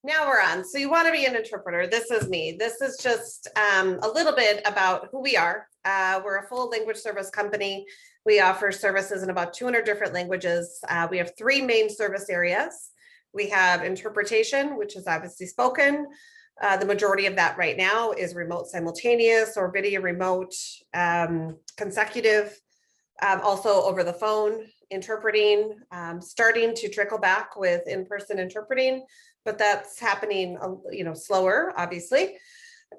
Now we're on. So you want to be an interpreter. This is me. This is just a little bit about who we are. We're a full language service company. We offer services in about 200 different languages. We have three main service areas. We have interpretation, which is obviously spoken. The majority of that right now is remote simultaneous or video remote consecutive. Also over the phone interpreting, starting to trickle back with in-person interpreting, but that's happening, slower, obviously.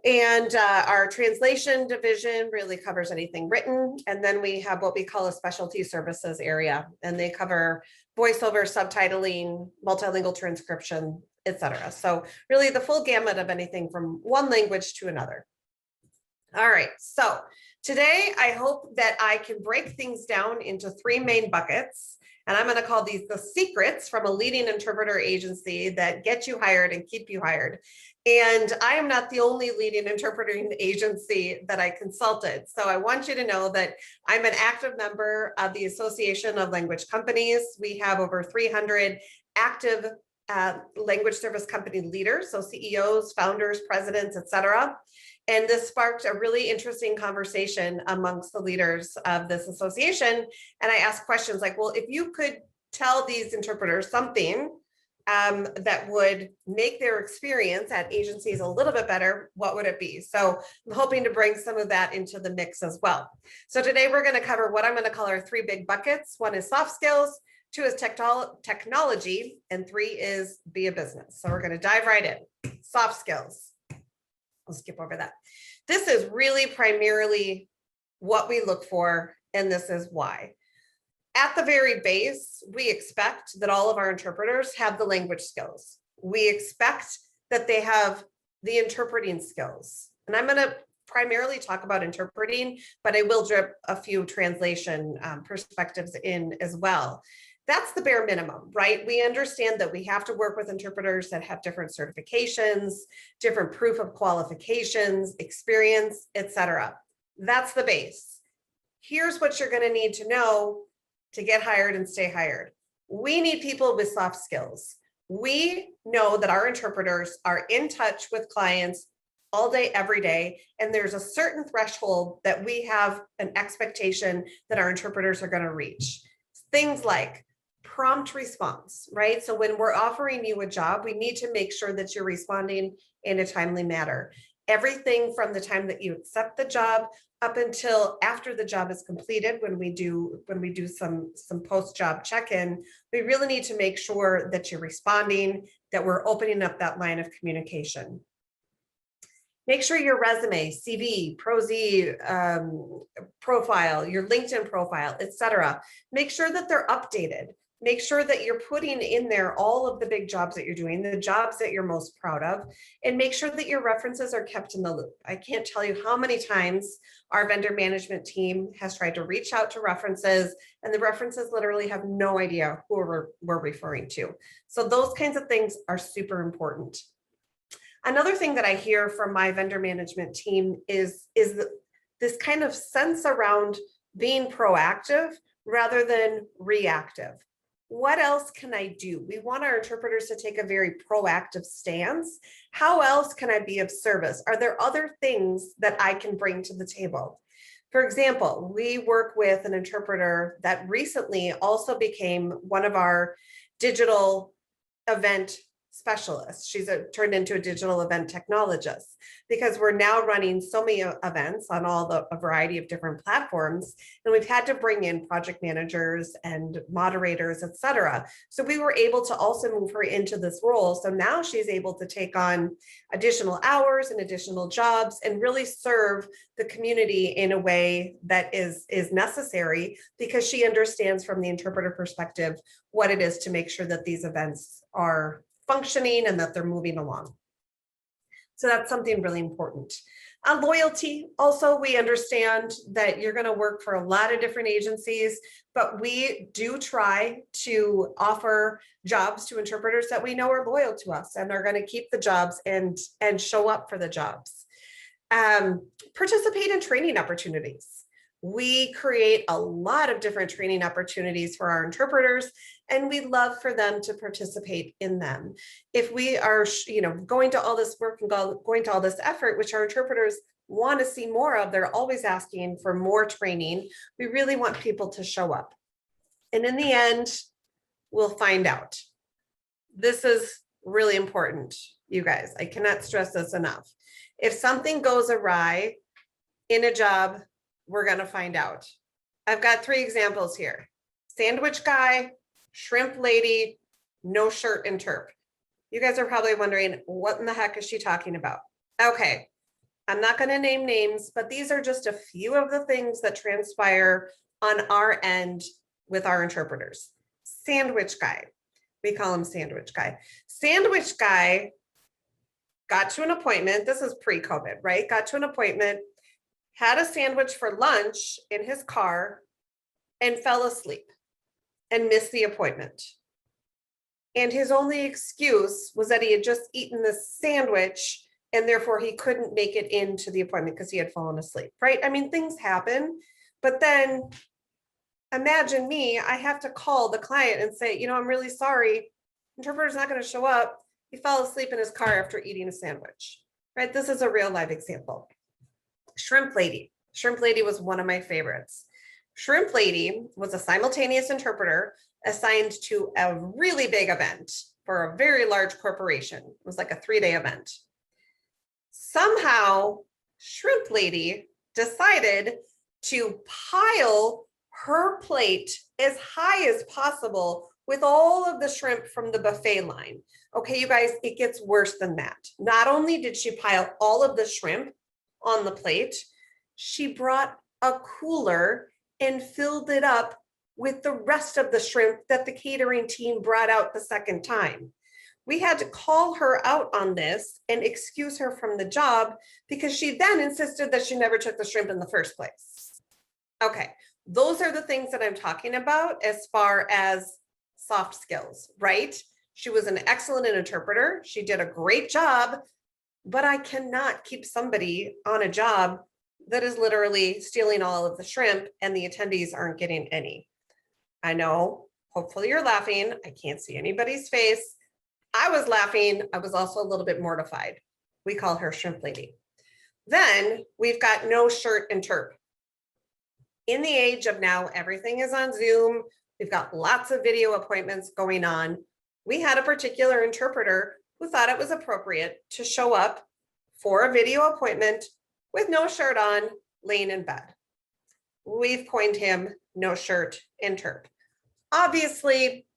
And our translation division really covers anything written. And then we have what we call a specialty services area, and they cover voiceover, subtitling, multilingual transcription, etc. So really the full gamut of anything from one language to another. All right, so today I hope that I can break things down into three main buckets. And I'm going to call these the secrets from a leading interpreter agency that get you hired and keep you hired. And I am not the only leading interpreting agency that I consulted. So I want you to know that I'm an active member of the Association of Language Companies. We have over 300 active language service company leaders, so CEOs, founders, presidents, etc. And this sparked a really interesting conversation amongst the leaders of this association. And I asked questions like, well, if you could tell these interpreters something that would make their experience at agencies a little bit better, what would it be? So I'm hoping to bring some of that into the mix as well. So today we're going to cover what I'm going to call our three big buckets. One is soft skills, two is technology, and three is be a business. So we're going to dive right in. Soft skills. I'll skip over that. This is really primarily what we look for, and this is why. At the very base, we expect that all of our interpreters have the language skills. We expect that they have the interpreting skills. And I'm going to primarily talk about interpreting, but I will drip a few translation perspectives in as well. That's the bare minimum, right? We understand that we have to work with interpreters that have different certifications, different proof of qualifications, experience, etc. That's the base. Here's what you're going to need to know to get hired and stay hired. We need people with soft skills. We know that our interpreters are in touch with clients all day, every day, and there's a certain threshold that we have an expectation that our interpreters are going to reach. Things like prompt response, right? So when we're offering you a job, we need to make sure that you're responding in a timely manner. Everything from the time that you accept the job up until after the job is completed, when we do some post-job check-in, we really need to make sure that you're responding, that we're opening up that line of communication. Make sure your resume, CV, Pro-Z profile, your LinkedIn profile, etc. Make sure that they're updated. Make sure that you're putting in there all of the big jobs that you're doing, the jobs that you're most proud of, and make sure that your references are kept in the loop. I can't tell you how many times our vendor management team has tried to reach out to references, and the references literally have no idea who we're referring to. So those kinds of things are super important. Another thing that I hear from my vendor management team is this kind of sense around being proactive rather than reactive. What else can I do? We want our interpreters to take a very proactive stance. How else can I be of service? Are there other things that I can bring to the table? For example, we work with an interpreter that recently also became one of our digital event specialists. She's turned into a digital event technologist because we're now running so many events on a variety of different platforms, and we've had to bring in project managers and moderators, etc. So we were able to also move her into this role. So now she's able to take on additional hours and additional jobs and really serve the community in a way that is necessary, because she understands from the interpreter perspective what it is to make sure that these events are functioning and that they're moving along. So that's something really important. Loyalty, also, we understand that you're going to work for a lot of different agencies, but we do try to offer jobs to interpreters that we know are loyal to us and are going to keep the jobs and show up for the jobs. Participate in training opportunities. We create a lot of different training opportunities for our interpreters, and we love for them to participate in them. If we are, going to all this work and going to all this effort, which our interpreters want to see more of, they're always asking for more training. We really want people to show up. And in the end, we'll find out. This is really important, you guys. I cannot stress this enough. If something goes awry in a job, we're going to find out. I've got 3 examples here. Sandwich guy, shrimp lady, no shirt interp. You guys are probably wondering, what in the heck is she talking about? Okay, I'm not going to name names, but these are just a few of the things that transpire on our end with our interpreters. Sandwich guy, we call him sandwich guy. Sandwich guy got to an appointment. This is pre-COVID, right? Got to an appointment, had a sandwich for lunch in his car, and fell asleep and missed the appointment. And his only excuse was that he had just eaten the sandwich and therefore he couldn't make it into the appointment because he had fallen asleep, right? I mean, things happen, but then imagine me, I have to call the client and say, I'm really sorry, interpreter's not going to show up. He fell asleep in his car after eating a sandwich, right? This is a real live example. Shrimp lady. Shrimp lady was one of my favorites. Shrimp lady was a simultaneous interpreter assigned to a really big event for a very large corporation. It was like a 3-day event. Somehow, shrimp lady decided to pile her plate as high as possible with all of the shrimp from the buffet line. Okay, you guys, it gets worse than that. Not only did she pile all of the shrimp on the plate, she brought a cooler and filled it up with the rest of the shrimp that the catering team brought out the second time. We had to call her out on this and excuse her from the job because she then insisted that she never took the shrimp in the first place. Okay, those are the things that I'm talking about as far as soft skills, right? She was an excellent interpreter. She did a great job, but I cannot keep somebody on a job that is literally stealing all of the shrimp and the attendees aren't getting any. I know, hopefully you're laughing. I can't see anybody's face. I was laughing. I was also a little bit mortified. We call her shrimp lady. Then we've got no shirt interp. In the age of now, everything is on Zoom. We've got lots of video appointments going on. We had a particular interpreter who thought it was appropriate to show up for a video appointment with no shirt on, laying in bed. We've coined him no shirt interp. Obviously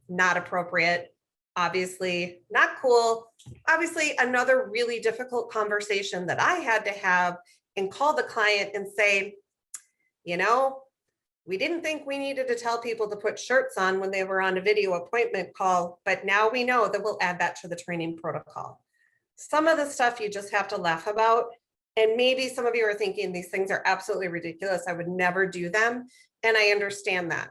not appropriate, obviously not cool, obviously another really difficult conversation that I had to have and call the client and say, we didn't think we needed to tell people to put shirts on when they were on a video appointment call, but now we know that we'll add that to the training protocol. Some of the stuff you just have to laugh about. And maybe some of you are thinking these things are absolutely ridiculous. I would never do them. And I understand that.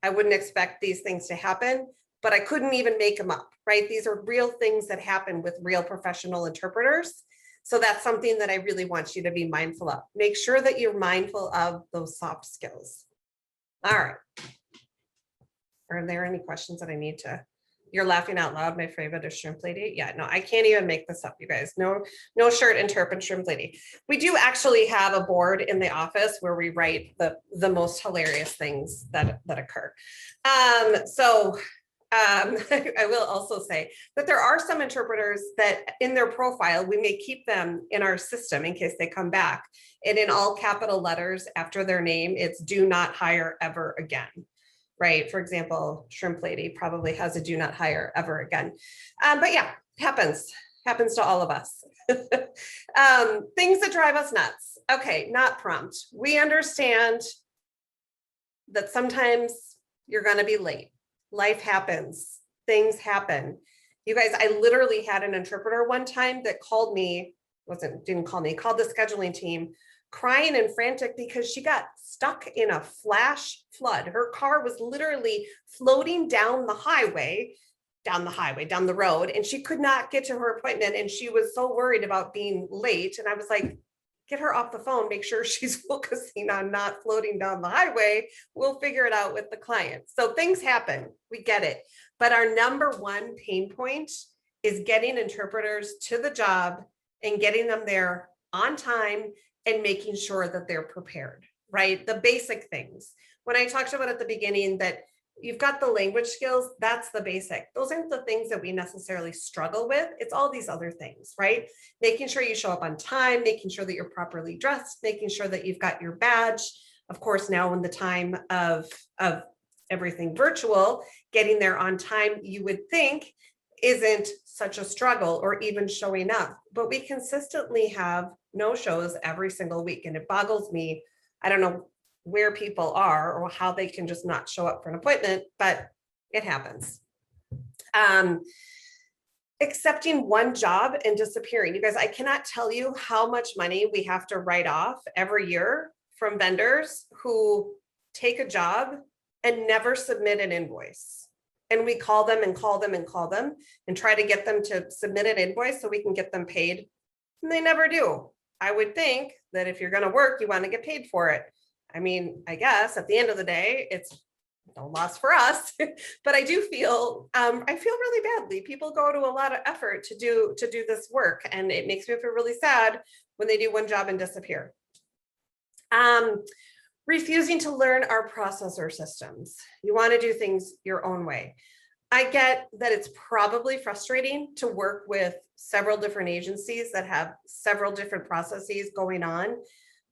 I wouldn't expect these things to happen, but I couldn't even make them up, right? These are real things that happen with real professional interpreters. So that's something that I really want you to be mindful of. Make sure that you're mindful of those soft skills. All right. Are there any questions that I need to? You're laughing out loud. My favorite is shrimp lady. Yeah, no, I can't even make this up, you guys. No shirt interp and shrimp lady. We do actually have a board in the office where we write the most hilarious things that occur. I will also say that there are some interpreters that in their profile, we may keep them in our system in case they come back. And in all capital letters after their name, it's do not hire ever again. Right? For example, shrimp lady probably has a do not hire ever again. But yeah, happens to all of us. Things that drive us nuts. Okay, not prompt. We understand that sometimes you're going to be late. Life happens. Things happen. You guys, I literally had an interpreter one time that called me, called the scheduling team, crying and frantic because she got stuck in a flash flood. Her car was literally floating down the road, and she could not get to her appointment. And she was so worried about being late. And I was like, get her off the phone, make sure she's focusing on not floating down the highway. We'll figure it out with the client. So things happen, we get it. But our number one pain point is getting interpreters to the job and getting them there on time and making sure that they're prepared, right? The basic things. When I talked about at the beginning that you've got the language skills, that's the basic. Those aren't the things that we necessarily struggle with. It's all these other things, right? Making sure you show up on time, making sure that you're properly dressed, making sure that you've got your badge. Of course, now in the time of everything virtual, getting there on time, you would think isn't such a struggle, or even showing up. But we consistently have no-shows every single week. And it boggles me. I don't know where people are or how they can just not show up for an appointment, but it happens. Accepting one job and disappearing. You guys, I cannot tell you how much money we have to write off every year from vendors who take a job and never submit an invoice. And we call them and call them and call them and try to get them to submit an invoice so we can get them paid. And they never do. I would think that if you're going to work, you want to get paid for it. I mean, I guess at the end of the day, it's no loss for us, but I do feel, I feel really badly. People go to a lot of effort to do this work, and it makes me feel really sad when they do one job and disappear. Refusing to learn our processor systems. You want to do things your own way. I get that it's probably frustrating to work with several different agencies that have several different processes going on,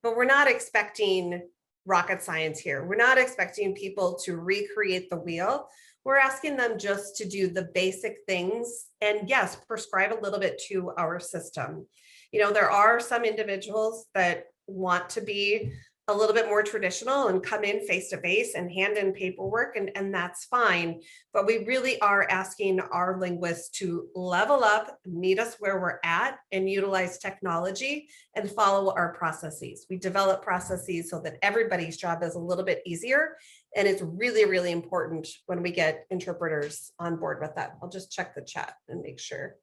but we're not expecting rocket science here. We're not expecting people to recreate the wheel. We're asking them just to do the basic things and, yes, prescribe a little bit to our system. You know, there are some individuals that want to be a little bit more traditional and come in face to face and hand in paperwork, and that's fine. But we really are asking our linguists to level up, meet us where we're at, and utilize technology and follow our processes. We develop processes so that everybody's job is a little bit easier. And it's really, really important when we get interpreters on board with that. I'll just check the chat and make sure.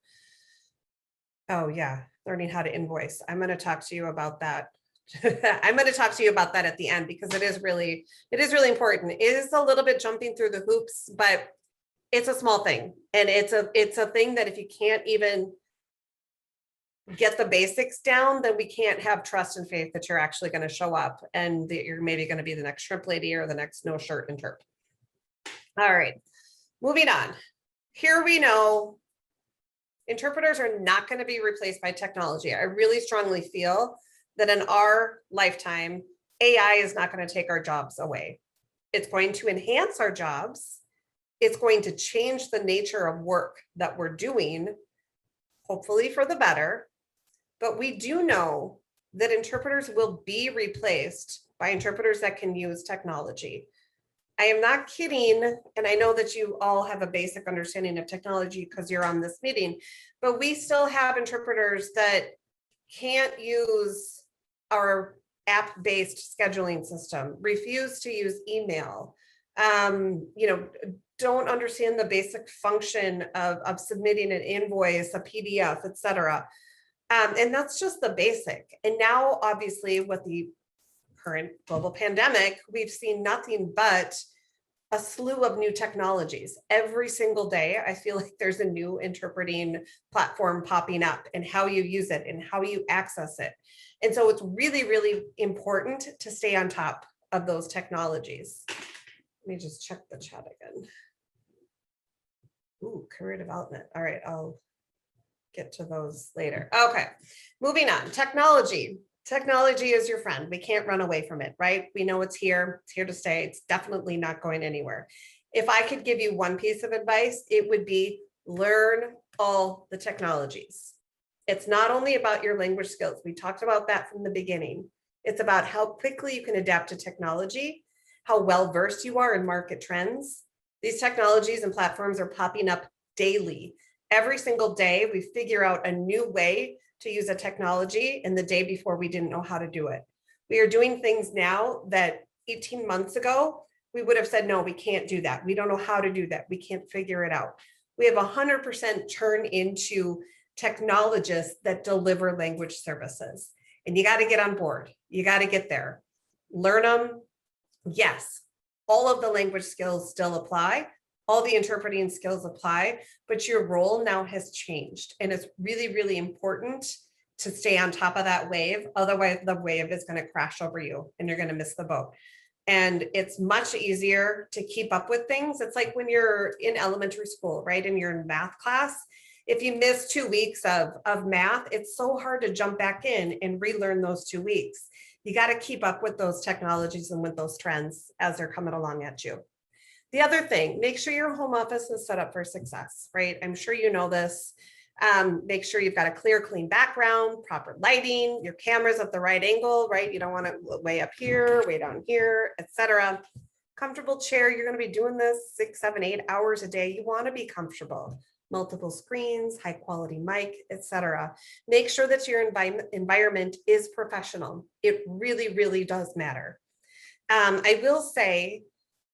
Oh yeah, learning how to invoice. I'm going to talk to you about that. I'm going to talk to you about that at the end, because it is really important. It is a little bit jumping through the hoops, but it's a small thing. And it's a thing that if you can't even get the basics down, then we can't have trust and faith that you're actually going to show up and that you're maybe going to be the next shrimp lady or the next no shirt interp. All right, moving on. Here we know interpreters are not going to be replaced by technology. I really strongly feel that in our lifetime, AI is not going to take our jobs away. It's going to enhance our jobs. It's going to change the nature of work that we're doing, hopefully for the better. But we do know that interpreters will be replaced by interpreters that can use technology. I am not kidding, and I know that you all have a basic understanding of technology because you're on this meeting, but we still have interpreters that can't use our app-based scheduling system, refuse to use email, don't understand the basic function of submitting an invoice, a PDF, et cetera. And that's just the basic. And now, obviously, with the current global pandemic, we've seen nothing but a slew of new technologies. Every single day, I feel like there's a new interpreting platform popping up, and how you use it and how you access it. And so it's really, really important to stay on top of those technologies. Let me just check the chat again. Ooh, career development. All right, I'll get to those later. Okay, moving on. Technology. Technology is your friend. We can't run away from it, right? We know it's here to stay. It's definitely not going anywhere. If I could give you one piece of advice, it would be learn all the technologies. It's not only about your language skills. We talked about that from the beginning. It's about how quickly you can adapt to technology, how well versed you are in market trends. These technologies and platforms are popping up daily. Every single day, we figure out a new way to use a technology, and the day before we didn't know how to do it. We are doing things now that 18 months ago, we would have said, no, we can't do that. We don't know how to do that. We can't figure it out. We have 100% turn into technologists that deliver language services. and you got to get on board. You got to get there. Learn them. Yes, all of the language skills still apply. All the interpreting skills apply, but your role now has changed. And it's really, really important to stay on top of that wave. Otherwise, the wave is going to crash over you and you're going to miss the boat. And it's much easier to keep up with things. It's like when you're in elementary school, right? And you're in math class. If you miss 2 weeks of math, it's so hard to jump back in and relearn those 2 weeks. You got to keep up with those technologies and with those trends as they're coming along at you. The other thing, make sure your home office is set up for success, right? I'm sure you know this. Make sure you've got a clear, clean background, proper lighting, your camera's at the right angle, right? You don't want it way up here, way down here, etc. Comfortable chair, you're going to be doing this 6, 7, 8 hours a day. You want to be comfortable. Multiple screens, high quality mic, etc. Make sure that your environment is professional. It really, really does matter. I will say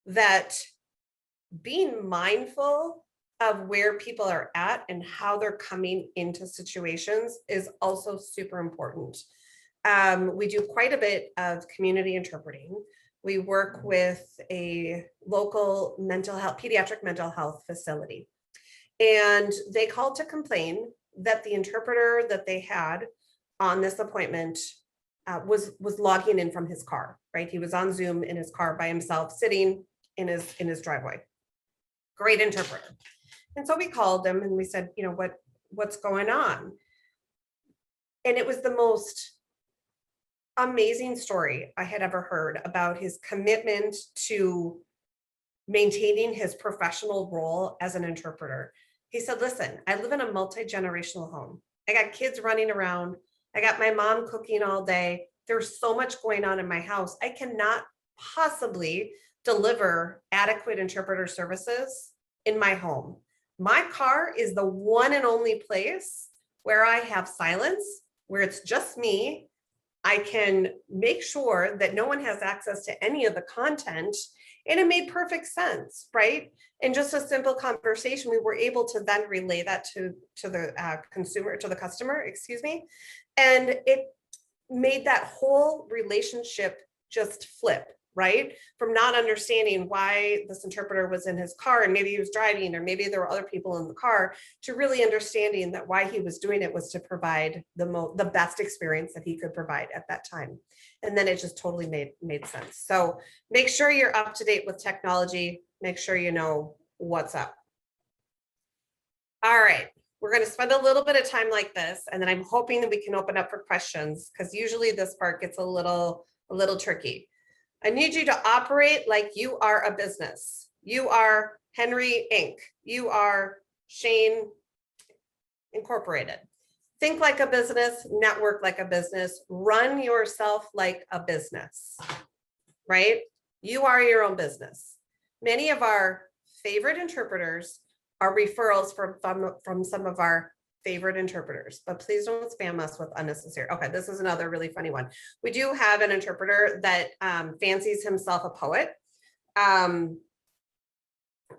that being mindful of where people are at and how they're coming into situations is also super important. We do quite a bit of community interpreting. We work with a local pediatric mental health facility. And they called to complain that the interpreter that they had on this appointment was logging in from his car, right? He was on Zoom in his car by himself, sitting in his driveway. Great interpreter. And so we called him and we said, you know, what's going on? And it was the most amazing story I had ever heard about his commitment to maintaining his professional role as an interpreter. He said, listen, I live in a multi-generational home. I got kids running around. I got my mom cooking all day. There's so much going on in my house. I cannot possibly deliver adequate interpreter services in my home. My car is the one and only place where I have silence, where it's just me. I can make sure that no one has access to any of the content. And it made perfect sense, right? In just a simple conversation, we were able to then relay that to the customer, excuse me. And it made that whole relationship just flip, right? From not understanding why this interpreter was in his car and maybe he was driving or maybe there were other people in the car, to really understanding that why he was doing it was to provide the best experience that he could provide at that time. And then it just totally made sense. So make sure you're up to date with technology. Make sure you know what's up. All right, we're going to spend a little bit of time like this, and then I'm hoping that we can open up for questions because usually this part gets a little tricky. I need you to operate like you are a business. You are Henry Inc. You are Shane Incorporated. Think like a business, network like a business, run yourself like a business, right? You are your own business. Many of our favorite interpreters are referrals from some of our favorite interpreters, but please don't spam us with unnecessary. Okay, this is another really funny one. We do have an interpreter that fancies himself a poet. I'm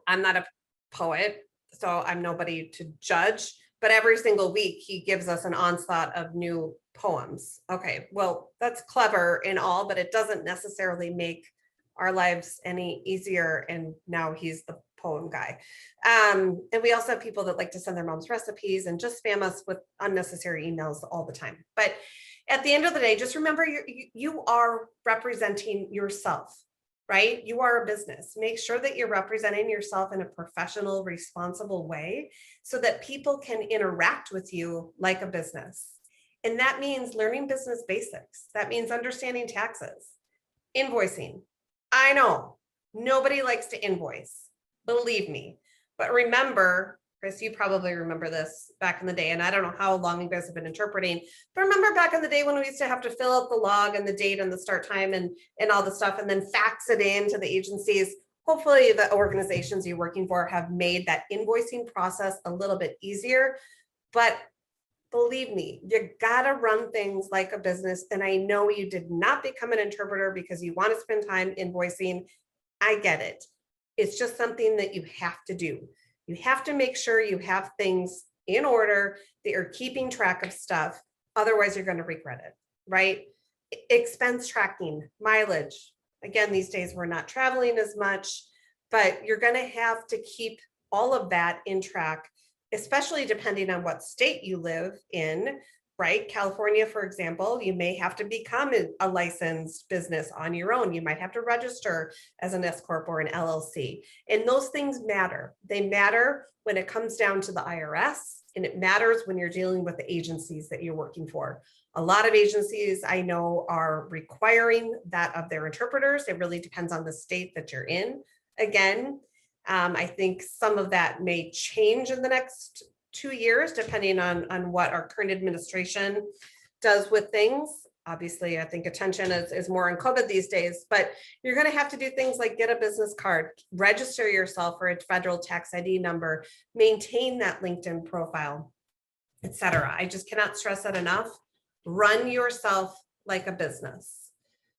not a poet, so I'm nobody to judge, but every single week he gives us an onslaught of new poems. Okay, well, that's clever and all, but it doesn't necessarily make our lives any easier. And now he's the poem guy. And we also have people that like to send their mom's recipes and just spam us with unnecessary emails all the time. But at the end of the day, just remember you are representing yourself, right? You are a business. Make sure that you're representing yourself in a professional, responsible way so that people can interact with you like a business. And that means learning business basics. That means understanding taxes, invoicing. I know nobody likes to invoice, believe me, but remember, Chris, you probably remember this back in the day, and I don't know how long you guys have been interpreting, but remember back in the day when we used to have to fill out the log and the date and the start time and all the stuff and then fax it in to the agencies. Hopefully the organizations you're working for have made that invoicing process a little bit easier, but believe me, you gotta run things like a business. And I know you did not become an interpreter because you want to spend time invoicing. I get it. It's just something that you have to do. You have to make sure you have things in order, that you're keeping track of stuff. Otherwise, you're going to regret it. right? Expense tracking, mileage. Again, these days we're not traveling as much, but you're going to have to keep all of that in track, especially depending on what state you live in, right? California, for example, you may have to become a licensed business on your own. You might have to register as an S Corp or an LLC. And those things matter. They matter when it comes down to the IRS, and it matters when you're dealing with the agencies that you're working for. A lot of agencies I know are requiring that of their interpreters. It really depends on the state that you're in. Again, I think some of that may change in the next 2 years, depending on what our current administration does with things. Obviously, I think attention is more on COVID these days, but you're going to have to do things like get a business card, register yourself for a federal tax ID number, maintain that LinkedIn profile, etc. I just cannot stress that enough. Run yourself like a business.